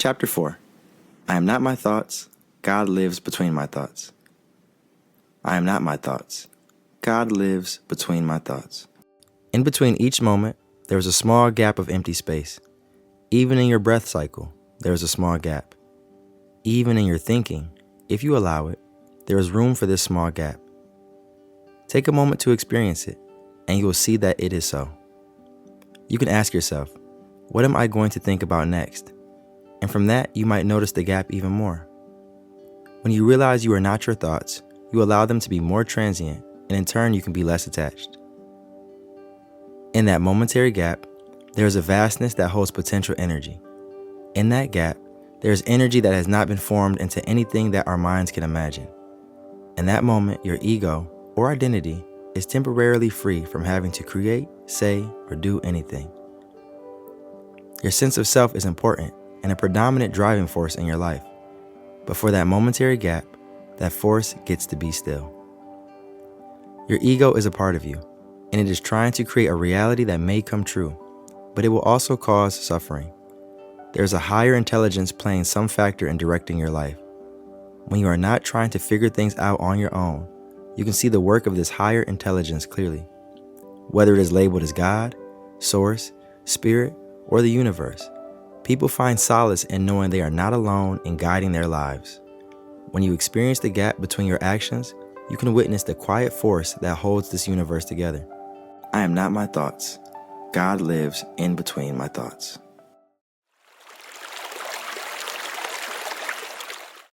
Chapter 4. I am not my thoughts. God lives between my thoughts. I am not my thoughts. God lives between my thoughts. In between each moment, there is a small gap of empty space. Even in your breath cycle, there is a small gap. Even in your thinking, if you allow it, there is room for this small gap. Take a moment to experience it, and you will see that it is so. You can ask yourself, what am I going to think about next? And from that, you might notice the gap even more. When you realize you are not your thoughts, you allow them to be more transient, and in turn, you can be less attached. In that momentary gap, there is a vastness that holds potential energy. In that gap, there is energy that has not been formed into anything that our minds can imagine. In that moment, your ego, or identity, is temporarily free from having to create, say, or do anything. Your sense of self is important and a predominant driving force in your life. But for that momentary gap, that force gets to be still. Your ego is a part of you, and it is trying to create a reality that may come true, but it will also cause suffering. There is a higher intelligence playing some factor in directing your life. When you are not trying to figure things out on your own, you can see the work of this higher intelligence clearly. Whether it is labeled as God, Source, Spirit, or the universe, people find solace in knowing they are not alone in guiding their lives. When you experience the gap between your actions, you can witness the quiet force that holds this universe together. I am not my thoughts. God lives in between my thoughts.